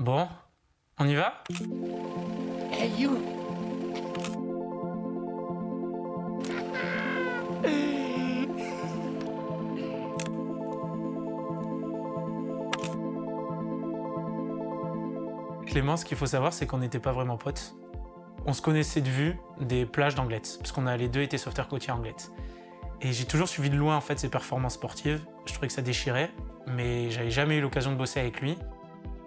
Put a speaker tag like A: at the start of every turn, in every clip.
A: Bon, on y va?
B: Hey you!
A: Clément, ce qu'il faut savoir, c'est qu'on n'était pas vraiment potes. On se connaissait de vue des plages d'Angleterre, parce qu'on a les deux été sauveteurs côtiers à Angleterre. Et j'ai toujours suivi de loin en fait ses performances sportives. Je trouvais que ça déchirait, mais j'avais jamais eu l'occasion de bosser avec lui.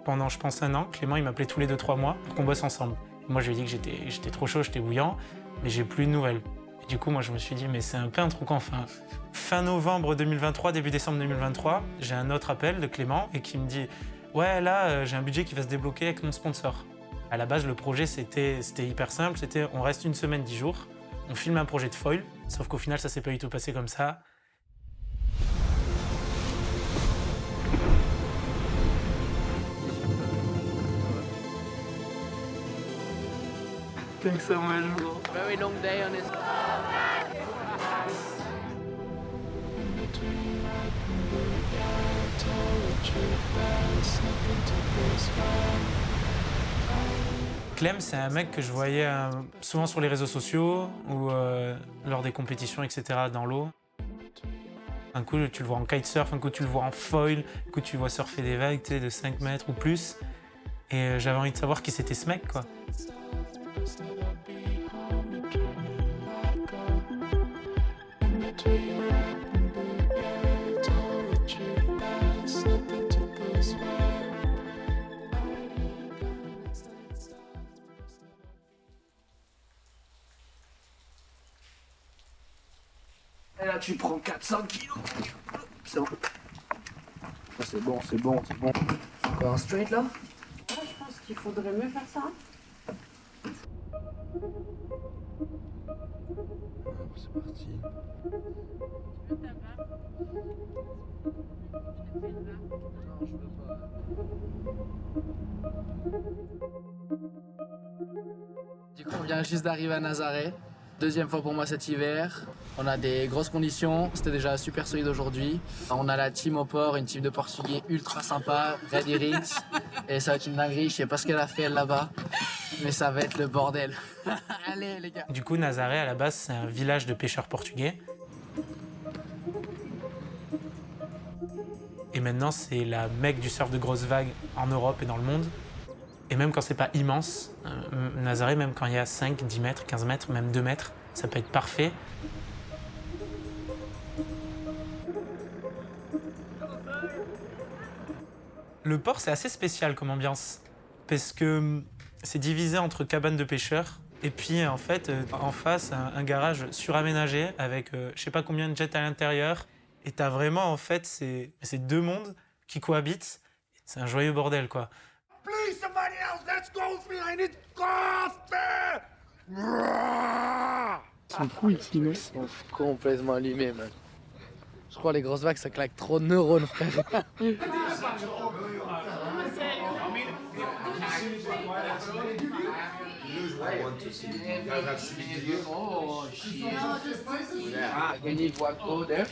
A: Pendant, je pense, 1 an, Clément, il m'appelait tous les 2-3 mois pour qu'on bosse ensemble. Moi, je lui ai dit que j'étais trop chaud, j'étais bouillant, mais j'ai plus de nouvelles. Et du coup, moi, je me suis dit, mais c'est un peu un truc enfin. Fin novembre 2023, début décembre 2023, j'ai un autre appel de Clément et qui me dit, ouais, là, j'ai un budget qui va se débloquer avec mon sponsor. À la base, le projet, c'était hyper simple, c'était on reste 1 semaine, 10 jours, on filme un projet de foil, sauf qu'au final, ça s'est pas du tout passé comme ça.
B: Thanks so much, bro. Very long day on this.
A: Clem, c'est un mec que je voyais souvent sur les réseaux sociaux ou lors des compétitions, etc., dans l'eau. Un coup, tu le vois en kitesurf, un coup, tu le vois en foil, un coup, tu le vois surfer des vagues de 5 mètres ou plus. Et j'avais envie de savoir qui c'était ce mec, quoi.
B: Et là, tu prends 400 kilos. C'est bon. C'est bon, c'est bon, c'est bon. Encore un straight là?
C: Ouais, je pense qu'il faudrait mieux faire ça.
B: C'est parti. Non, je veux pas. Du coup, on vient juste d'arriver à Nazaré. 2e fois pour moi cet hiver. On a des grosses conditions. C'était déjà super solide aujourd'hui. On a la team au port, une team de Portugais ultra sympa, Ready Riggs. Et ça va être une dinguerie. Je sais pas ce qu'elle a fait elle là-bas, mais ça va être le bordel. Allez les gars.
A: Du coup, Nazaré, à la base, c'est un village de pêcheurs portugais. Et maintenant, c'est la mecque du surf de grosses vagues en Europe et dans le monde. Et même quand c'est pas immense, Nazaré, même quand il y a 5, 10 mètres, 15 mètres, même 2 mètres, ça peut être parfait. Le port, c'est assez spécial comme ambiance, parce que c'est divisé entre cabanes de pêcheurs, et puis en fait, en face, un garage suraménagé avec je sais pas combien de jets à l'intérieur, et t'as vraiment en fait ces 2 mondes qui cohabitent. C'est un joyeux bordel, quoi.
D: Please, somebody else, let's go, I need coffee!
B: Son couille, ils sont complètement allumés, man. Je crois les grosses vagues, ça claque trop de neurones, frère. I can leave one board there.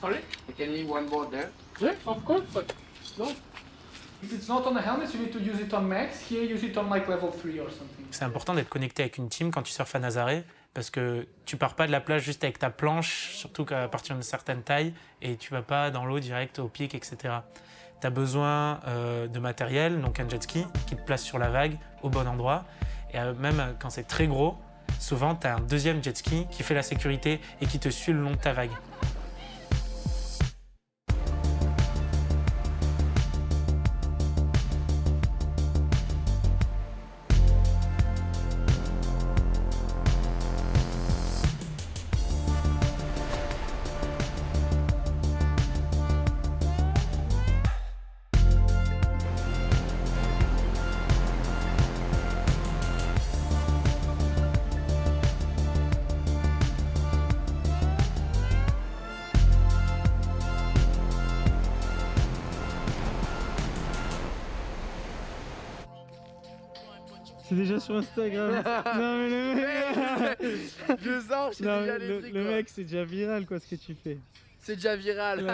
E: Sorry?
B: I can leave one board there.
E: Yeah, of course, but no. If it's not on the helmet, you need to use it on max. Here, use it on like level 3 or something.
A: C'est important d'être connecté avec une team quand tu surfes à Nazaré, parce que tu pars pas de la plage juste avec ta planche, surtout qu'à partir d'une certaine taille, et tu vas pas dans l'eau direct au pic, etc. Tu as besoin de matériel, donc un jet ski qui te place sur la vague au bon endroit. Et même quand c'est très gros, souvent tu as un 2e jet ski qui fait la sécurité et qui te suit le long de ta vague.
F: C'est déjà sur Instagram. Non mais le mec,
B: Je sens, j'ai
F: non,
B: déjà des
F: le,
B: trucs.
F: le
B: quoi.
F: mec c'est déjà viral quoi ce que tu fais.
B: C'est déjà viral.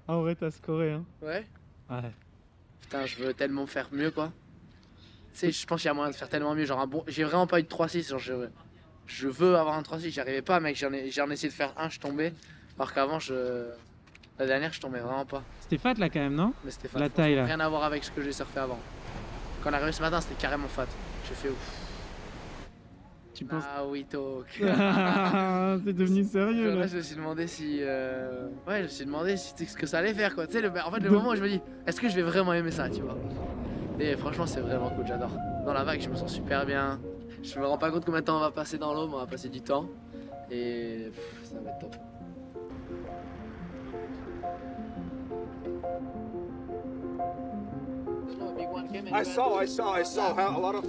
F: En vrai t'as scoré hein.
B: Ouais.
F: Ouais.
B: putain, je veux tellement faire mieux, quoi. Tu sais, je pense qu'il y a moyen de faire tellement mieux. Genre, j'ai vraiment pas eu de 3-6. Genre, je veux avoir un 3-6. J'y arrivais pas, mec. J'en ai essayé de faire un, je tombais. Alors qu'avant, la dernière, je tombais vraiment pas.
F: C'était fat là quand même, non?
B: Mais c'était fat.
F: La taille là.
B: Rien à voir avec ce que j'ai surfé avant. Quand on est arrivé ce matin, c'était carrément fat. J'ai fait ouf.
F: Tu penses?
B: Ah oui, talk.
F: C'est devenu sérieux là.
B: Je me suis demandé si. Ouais, je me suis demandé si ce que ça allait faire, quoi. Tu sais, en fait, le moment où je me dis, est-ce que je vais vraiment aimer ça, tu vois? Et franchement, c'est vraiment cool, j'adore. Dans la vague, je me sens super bien. Je me rends pas compte combien de temps on va passer dans l'eau, mais on va passer du temps. Et ça va être top.
D: I saw. A lot of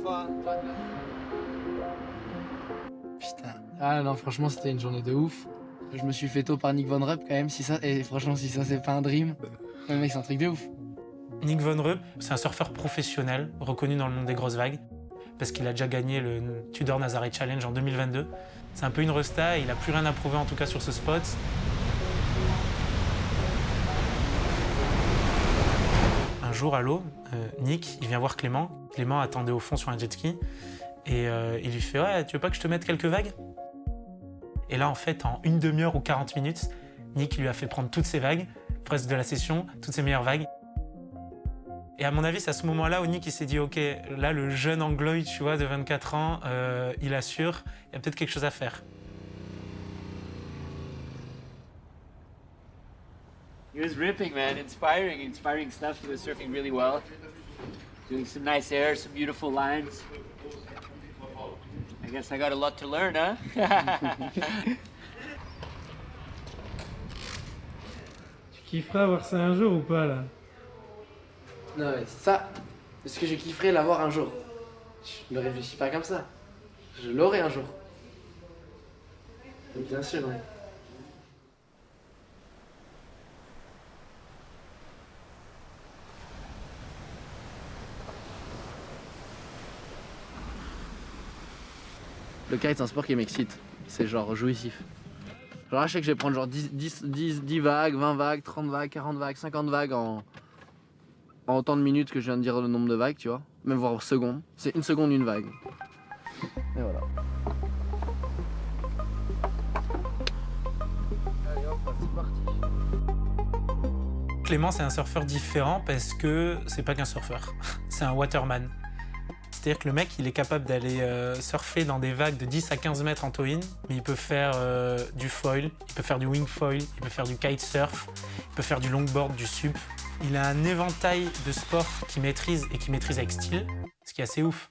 B: Putain. Ah non, franchement, c'était une journée de ouf. Je me suis fait tôt par Nick Von Rupp quand même. Et franchement, si ça, c'est pas un dream, le mec, c'est un truc de ouf.
A: Nick Von Rupp, c'est un surfeur professionnel, reconnu dans le monde des grosses vagues, parce qu'il a déjà gagné le Tudor Nazaré Challenge en 2022. C'est un peu une resta, il a plus rien à prouver en tout cas sur ce spot. Un jour à l'eau, Nick, il vient voir Clément. Clément attendait au fond sur un jet ski. Et il lui fait « Ouais, tu veux pas que je te mette quelques vagues ?» Et là, en fait, en une demi-heure ou 40 minutes, Nick lui a fait prendre toutes ses vagues, presque de la session, toutes ses meilleures vagues. Et à mon avis, c'est à ce moment-là où Nick il s'est dit « Ok, là, le jeune Angloïd, tu vois, de 24 ans, il assure, il y a peut-être quelque chose à faire. »
G: He was ripping, man. Inspiring stuff. He was surfing really well. Doing some nice air, some beautiful lines. I guess I got a lot to learn, huh?
F: Tu kifferas voir ça un jour ou pas là?
B: Non, mais ça, c'est ce que je kifferais l'avoir un jour. Je ne réfléchis pas comme ça. Je l'aurai un jour. Bien sûr, oui. Le kite, c'est un sport qui m'excite. C'est genre jouissif. Genre là, je sais que je vais prendre genre 10 vagues, 20 vagues, 30 vagues, 40 vagues, 50 vagues en autant de minutes que je viens de dire le nombre de vagues, tu vois. Même voire secondes. C'est une seconde, une vague. Et voilà. Allez hop, c'est parti.
A: Clément, c'est un surfeur différent parce que c'est pas qu'un surfeur, c'est un waterman. C'est-à-dire que le mec, il est capable d'aller surfer dans des vagues de 10 à 15 mètres en tow-in, mais il peut faire du foil, il peut faire du wing foil, il peut faire du kitesurf, il peut faire du longboard, du sup. Il a un éventail de sports qu'il maîtrise et qu'il maîtrise avec style, ce qui est assez ouf.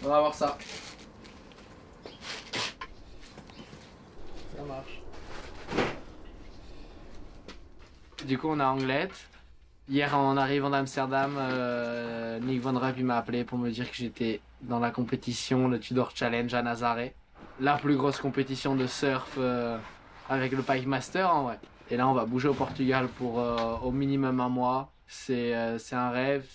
B: On va voir ça. Ça marche. Du coup, on a Anglette. Hier, en arrivant d'Amsterdam, Nick Von Rupp il m'a appelé pour me dire que j'étais dans la compétition, le Tudor Challenge à Nazaré. La plus grosse compétition de surf avec le Pike Master en vrai. Et là, on va bouger au Portugal pour au minimum un mois. C'est un rêve.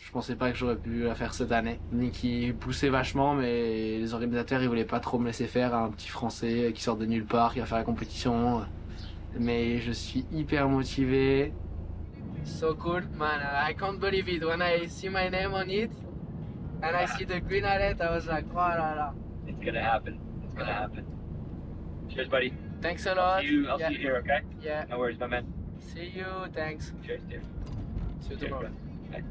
B: Je pensais pas que j'aurais pu la faire cette année. Niki poussait vachement, mais les organisateurs ils voulaient pas trop me laisser faire. Un petit Français qui sort de nulle part, qui va faire la compétition. Mais je suis hyper motivé. So cool, man! I can't believe it when I see my name on it and I see the green on it. I was like, oh là là.
G: It's gonna happen. It's gonna happen. Cheers, buddy.
B: Thanks a lot.
G: I'll see you here, okay?
B: Yeah.
G: No worries, my man.
B: See you. Thanks.
G: Cheers, dear.
B: See you
G: Cheers,
B: tomorrow.
G: bro. Bye.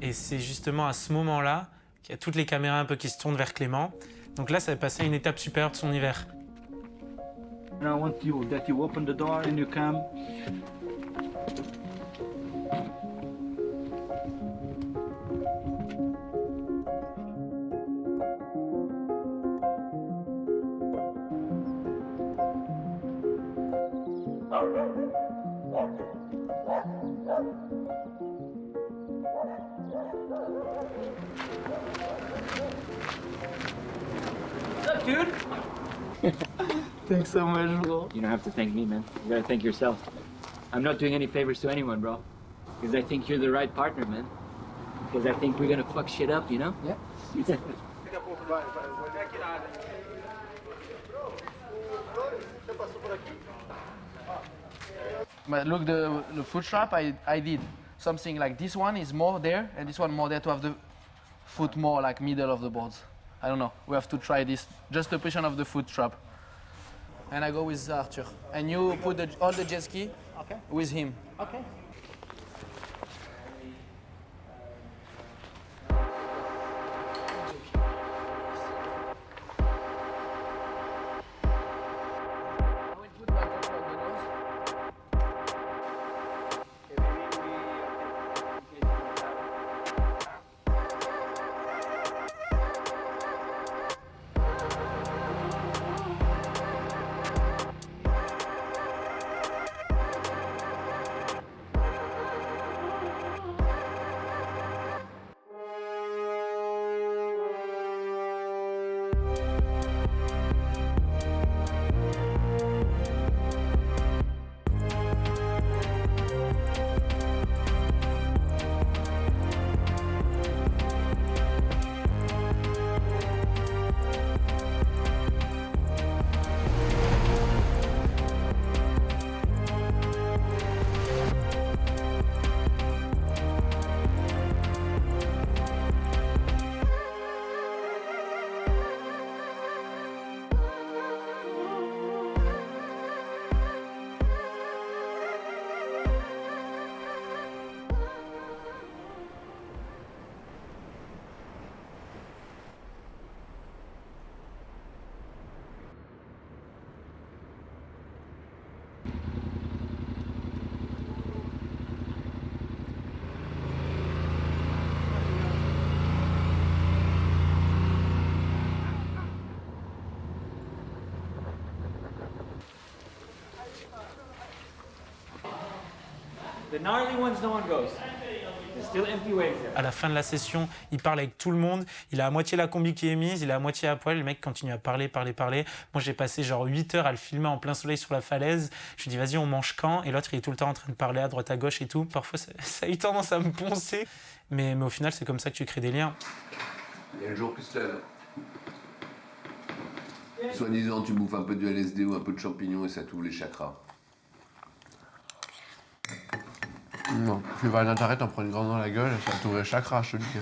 A: Et c'est justement à ce moment-là qu'il y a toutes les caméras un peu qui se tournent vers Clément. Donc là, ça va passer à une étape supérieure de son hiver.
F: And I want that you open the door and you come.
G: What's up, dude?
B: Thanks so much, bro.
G: You don't have to thank me, man. You gotta thank yourself. I'm not doing any favors to anyone, bro. Because I think you're the right partner, man. Because I think we're gonna fuck shit up, you know?
B: Yeah. But look, the foot strap, I did something like this one is more there and this one more there to have the foot more like middle of the boards. I don't know. We have to try this. Just the position of the foot strap. And I go with Arthur. And you put all the jet ski with him.
E: Okay.
G: The gnarly ones, no one goes. There's still empty waves there.
A: À la fin de la session, il parle avec tout le monde. Il a à moitié la combi qui est mise, il est à moitié à poil. Le mec continue à parler. Moi, j'ai passé genre 8 heures à le filmer en plein soleil sur la falaise. Je lui dis, vas-y, on mange quand? Et l'autre, il est tout le temps en train de parler à droite, à gauche et tout. Parfois, ça a eu tendance à me poncer. Mais au final, c'est comme ça que tu crées des liens.
H: Il y a le jour qui se lève. Soi-disant, tu bouffes un peu de LSD ou un peu de champignons et ça t'ouvre les chakras.
I: Non, tu vas à Nazareth, t'en prends une grande dans la gueule, ça t'ouvre les chakras, je te le dis.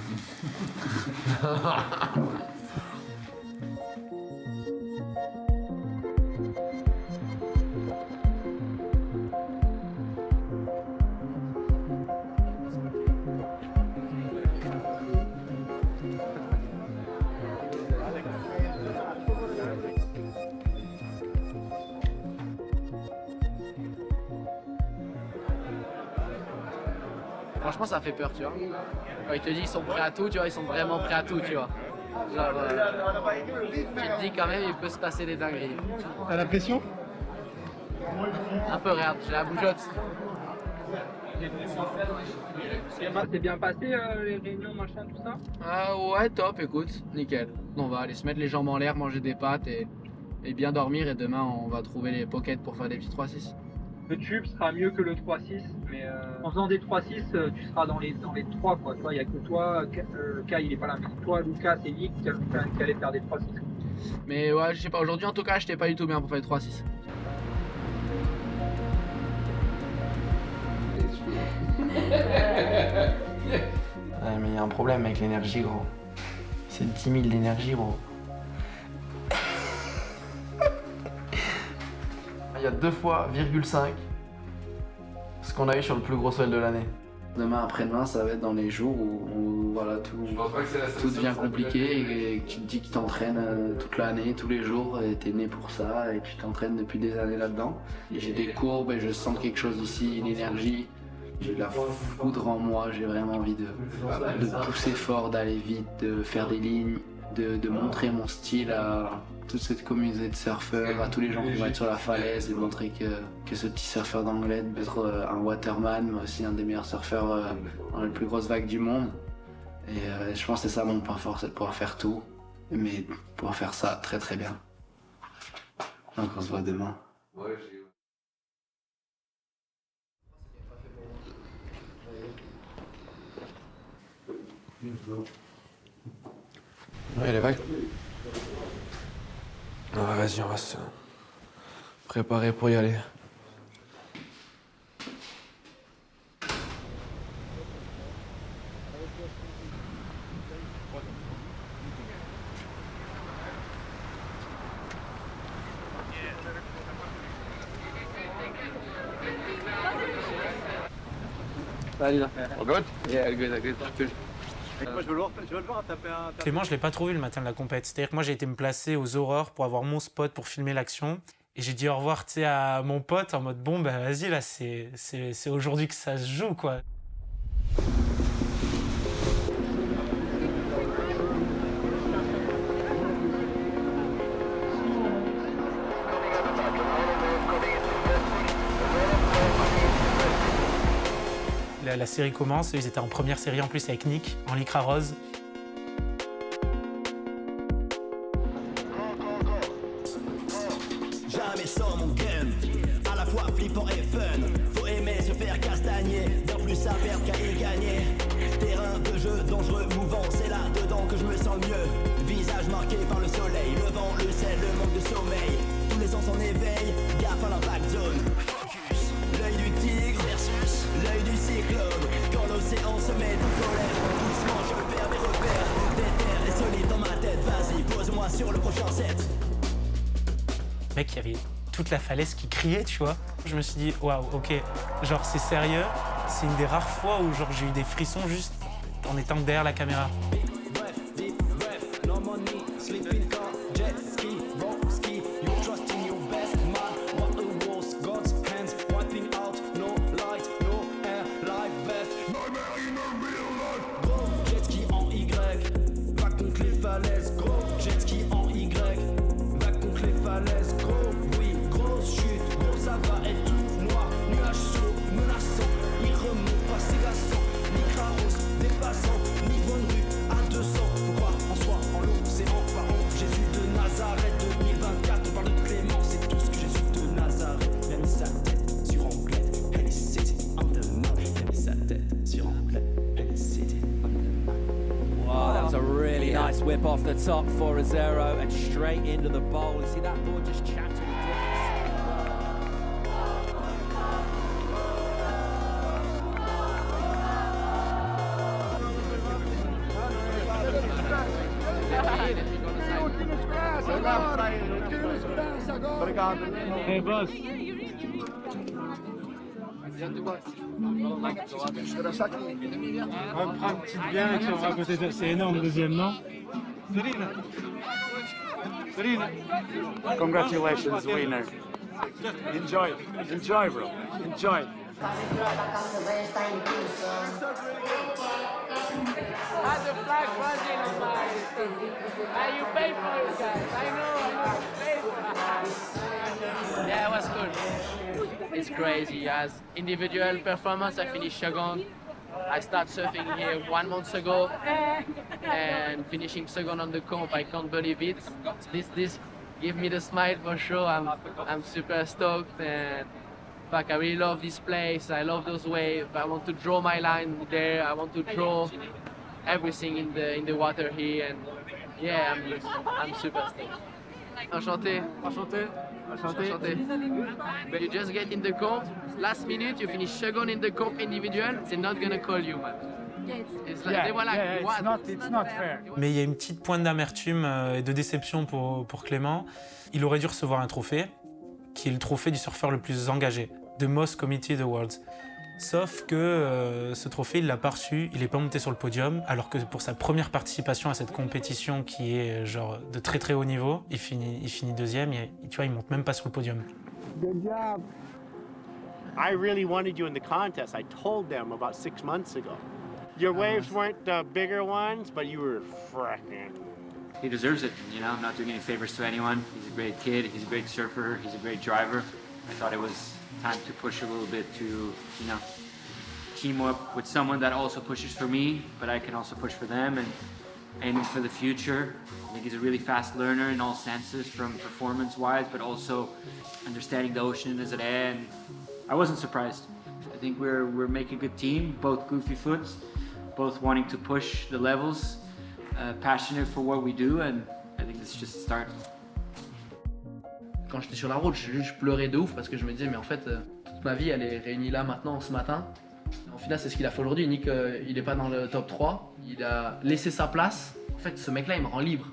B: Franchement, ça fait peur, tu vois. Quand ils te disent qu'ils sont prêts à tout, tu vois, ils sont vraiment prêts à tout, tu vois. Genre, tu te dis quand même, il peut se passer des dingueries.
F: T'as la pression?
B: Un peu, regarde, j'ai la bougeotte.
E: C'est bien passé les réunions, machin, tout ça?
B: Ouais, top, écoute, nickel. On va aller se mettre les jambes en l'air, manger des pâtes et bien dormir. Et demain, on va trouver les pockets pour faire des petits 3-6.
J: Le tube sera mieux que le 3-6, mais en faisant des 3-6, tu seras dans les 3 quoi. Toi, il n'y a que toi, Kai il est pas là, mais toi, Lucas et Nick qui allaient faire des 3-6.
B: Mais ouais, je sais pas, aujourd'hui en tout cas, j'étais pas du tout bien pour faire les 3-6.
K: Ouais, mais il y a un problème avec l'énergie, gros. C'est 10 000 d'énergie, gros. Il y a 2 fois, 5 ce qu'on a eu sur le plus gros swell de l'année. Demain, après-demain, ça va être dans les jours où voilà, tout devient compliqué et que tu te dis que tu t'entraînes toute l'année, tous les jours, et t'es né pour ça et tu t'entraînes depuis des années là-dedans. J'ai des courbes et je sens quelque chose ici, une énergie. J'ai de la foudre en moi, j'ai vraiment envie de pousser fort, d'aller vite, de faire des lignes, de montrer mon style à toute cette communauté de surfeurs, à tous les gens qui vont être sur la falaise et de montrer que ce petit surfeur d'anglais peut être un waterman, mais aussi un des meilleurs surfeurs dans les plus grosses vagues du monde. Et je pense que c'est ça mon point fort, c'est de pouvoir faire tout, mais pouvoir faire ça très très bien. Donc on se voit demain.
I: Ouais, les vagues. Ouais, vas-y, on va se préparer pour y aller.
K: Salut là.
H: All good?
K: Yeah, good.
F: Moi, je veux le voir taper un.
A: Clément, je l'ai pas trop vu le matin de la compète. C'est-à-dire que moi, j'ai été me placer aux aurores pour avoir mon spot pour filmer l'action. Et j'ai dit au revoir, tu sais, à mon pote en mode bon, bah vas-y, là, c'est aujourd'hui que ça se joue, quoi. La série commence, ils étaient en première série en plus avec Nick, en lycra rose.
L: Jamais sans mon gun, à la fois flippant et fun. Faut aimer se faire castagner, bien plus à perdre qu'à y gagner. Terrain de jeu dangereux, mouvant, c'est là-dedans que je me sens le mieux. Visage marqué par le soleil, le vent, le sel, le manque de sommeil. Tous les sens en éveil, gaffe à l'impact zone. L'œil du tigre versus l'œil du cyclone. Quand l'océan se met en colère, doucement je perds mes repères. Déter et solide dans ma tête, vas-y, pose-moi sur le prochain set.
A: Mec, il y avait toute la falaise qui criait, tu vois. Je me suis dit, waouh, ok, genre c'est sérieux. C'est une des rares fois où genre j'ai eu des frissons juste en étant derrière la caméra.
M: Whip off the top for a 0 and straight into the bowl. You see that board just chatting with
F: Hey, boss. On prend une petite bière et tu vas raconter ça. C'est énorme, deuxième, non? Serena.
N: Congratulations, winner. Enjoy, bro. Enjoy.
O: Had the flag buzzing on my and you pay for it, guys. I know pay for it.
B: Yeah, it was cool. It's crazy. As individual performance, I finished second. I started surfing here 1 month ago and finishing second on the comp. I can't believe it. This give me the smile for sure. I'm super stoked and Fuck, I really love this place. I love those waves. I want to draw my line there. I want to draw everything in the water here. And yeah, I'm super stoked. Enchanté. Enchanté. Enchanté. But you just get in the comp. Last minute, you finish second in the comp individual. They're not gonna call you, man. It's like, they were like, what?
N: It's not fair.
A: Mais il y a une petite pointe d'amertume et de déception pour Clément. Il aurait dû recevoir un trophée, qui est le trophée du surfeur le plus engagé, The Most Committed Awards. Sauf que ce trophée, il l'a pas reçu, il est pas monté sur le podium, alors que pour sa première participation à cette compétition qui est genre de très très haut niveau, il finit deuxième, et tu vois, il monte même pas sur le podium.
N: Good job. I really wanted you in the contest. I told them about 6 months ago. Your waves weren't the bigger ones, but you were fracking.
G: He deserves it, you know, I'm not doing any favors to anyone. He's a great kid, he's a great surfer, he's a great driver. I thought it was time to push a little bit to, you know, team up with someone that also pushes for me, but I can also push for them and aiming for the future. I think he's a really fast learner in all senses, from performance-wise, but also understanding the ocean as it is, and I wasn't surprised. I think we're making a good team, both goofy foots, both wanting to push the levels, passionate for what we do, and I think it's just a start.
B: Quand j'étais sur la route, je pleurais de ouf parce que je me disais, mais en fait, toute ma vie, elle est réunie là maintenant, ce matin. Au final, c'est ce qu'il a fait aujourd'hui. Nick, il n'est pas dans le top 3. Il a laissé sa place. En fait, ce mec-là, il me rend libre.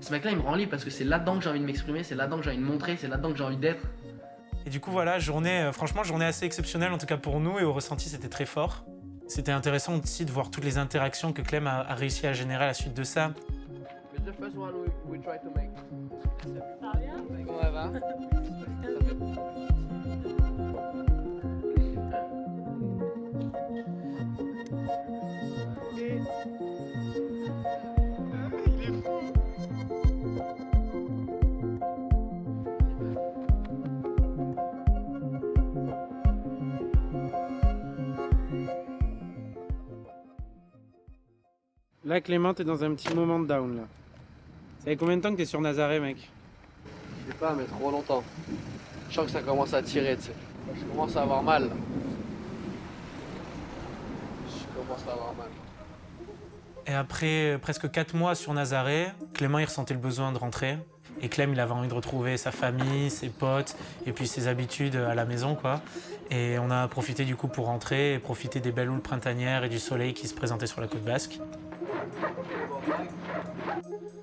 B: Ce mec-là, il me rend libre parce que c'est là-dedans que j'ai envie de m'exprimer, c'est là-dedans que j'ai envie de montrer, c'est là-dedans que j'ai envie d'être.
A: Et du coup, voilà, franchement, journée assez exceptionnelle, en tout cas pour nous, et au ressenti, c'était très fort. C'était intéressant aussi de voir toutes les interactions que Clem a réussi à générer à la suite de ça.
B: The first one we try to make. Comment ça va?
F: Il est fou. Là, Clément, t'es dans un petit moment de down, là. Ça fait combien de temps que t'es sur Nazaré, mec?
B: Je sais pas, mais trop longtemps. Je sens que ça commence à tirer, tu sais. Je commence à avoir mal.
A: Et après presque 4 mois sur Nazaré, Clément, il ressentait le besoin de rentrer. Et Clem, il avait envie de retrouver sa famille, ses potes, et puis ses habitudes à la maison, quoi. Et on a profité du coup pour rentrer et profiter des belles houles printanières et du soleil qui se présentait sur la côte basque.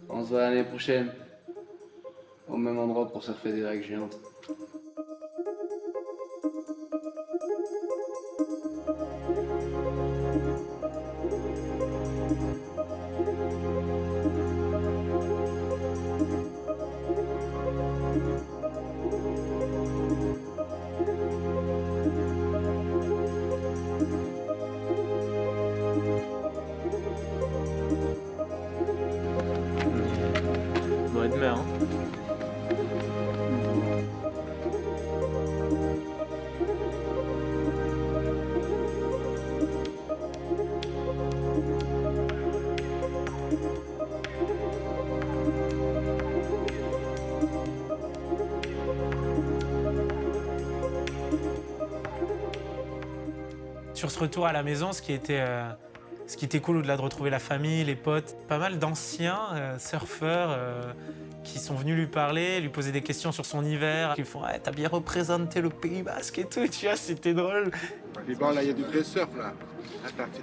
K: On se voit l'année prochaine, au même endroit pour surfer des vagues géantes.
A: Bon, demain, hein. Sur ce retour à la maison, ce qui était cool, au-delà de retrouver la famille, les potes, pas mal d'anciens surfeurs qui sont venus lui parler, lui poser des questions sur son hiver, qui font hey, « t'as bien représenté le Pays Basque et tout », tu vois, c'était drôle.
P: Mais bon, là, il y a du vrai surf, là.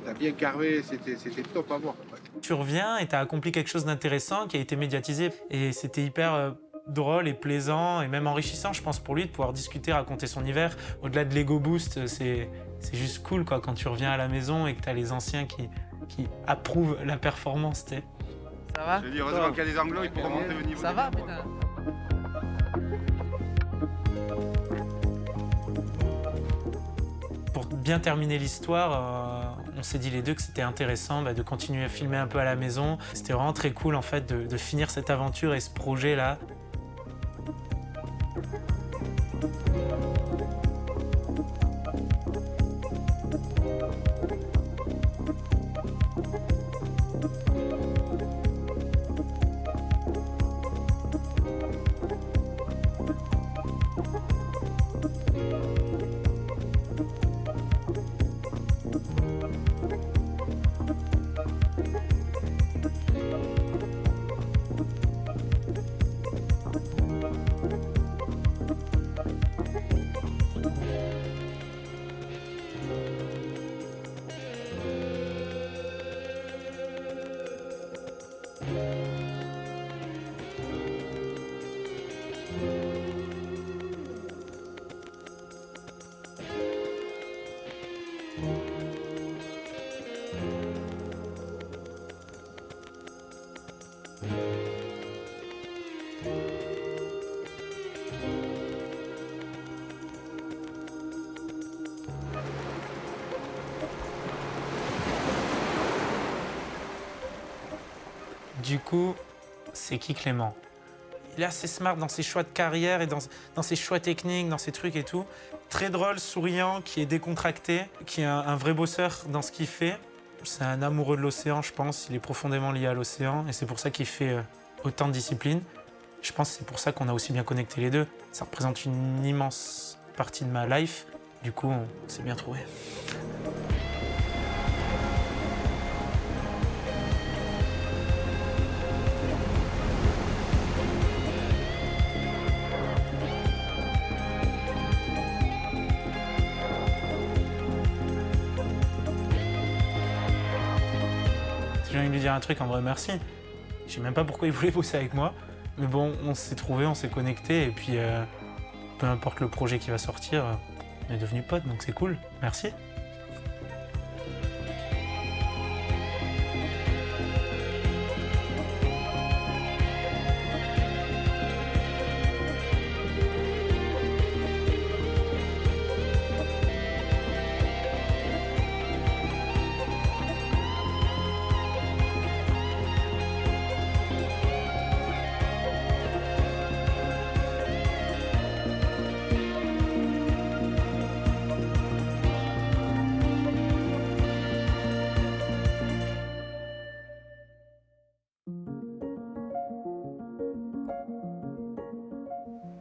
P: T'as bien carvé, c'était top à voir.
A: Tu reviens et t'as accompli quelque chose d'intéressant qui a été médiatisé. Et c'était hyper drôle et plaisant et même enrichissant, je pense, pour lui, de pouvoir discuter, raconter son hiver. Au-delà de l'ego boost, c'est juste cool, quoi, quand tu reviens à la maison et que t'as les anciens qui approuvent la performance, tu sais.
B: Ça va?
P: Je dis, heureusement qu'il y a des anglos, ils pourront monter au niveau.
B: Ça va, putain?
A: Pour bien terminer l'histoire, on s'est dit les deux que c'était intéressant de continuer à filmer un peu à la maison. C'était vraiment très cool en fait de finir cette aventure et ce projet-là. Du coup, c'est qui Clément? Il est assez smart dans ses choix de carrière et dans ses choix techniques, dans ses trucs et tout. Très drôle, souriant, qui est décontracté, qui est un vrai bosseur dans ce qu'il fait. C'est un amoureux de l'océan, je pense. Il est profondément lié à l'océan et c'est pour ça qu'il fait autant de disciplines. Je pense que c'est pour ça qu'on a aussi bien connecté les deux. Ça représente une immense partie de ma life. Du coup, on s'est bien trouvé. J'ai envie de lui dire un truc, en vrai, merci. Je sais même pas pourquoi il voulait bosser avec moi. Mais bon, on s'est trouvés, on s'est connectés. Et puis, peu importe le projet qui va sortir, on est devenus potes, donc c'est cool. Merci.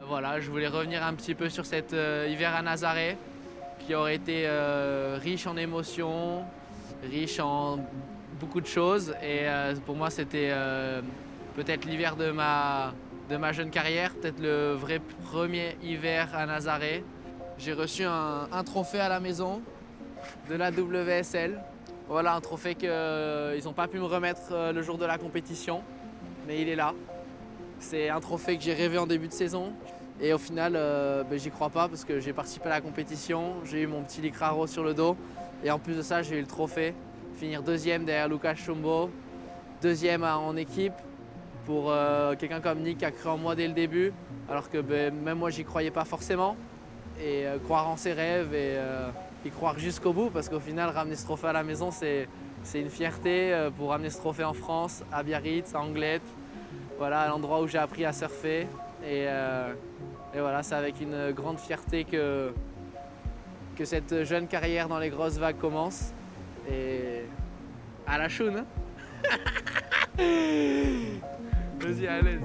B: Voilà, je voulais revenir un petit peu sur cet hiver à Nazaré, qui aurait été riche en émotions, riche en beaucoup de choses. Et pour moi, c'était peut-être l'hiver de ma jeune carrière, peut-être le vrai premier hiver à Nazaré. J'ai reçu un trophée à la maison de la WSL. Voilà, un trophée qu'ils n'ont pas pu me remettre le jour de la compétition, mais il est là. C'est un trophée que j'ai rêvé en début de saison. Et au final, j'y crois pas parce que j'ai participé à la compétition, j'ai eu mon petit Licraro sur le dos. Et en plus de ça, j'ai eu le trophée. Finir deuxième derrière Lucas Chumbo, deuxième en équipe pour quelqu'un comme Nick qui a cru en moi dès le début. Alors que même moi, j'y croyais pas forcément. Et croire en ses rêves et y croire jusqu'au bout parce qu'au final, ramener ce trophée à la maison, c'est une fierté pour ramener ce trophée en France, à Biarritz, à Anglet. Voilà, à l'endroit où j'ai appris à surfer. Et voilà, c'est avec une grande fierté que cette jeune carrière dans les grosses vagues commence. Et à la choune, hein. Vas-y, à l'aise.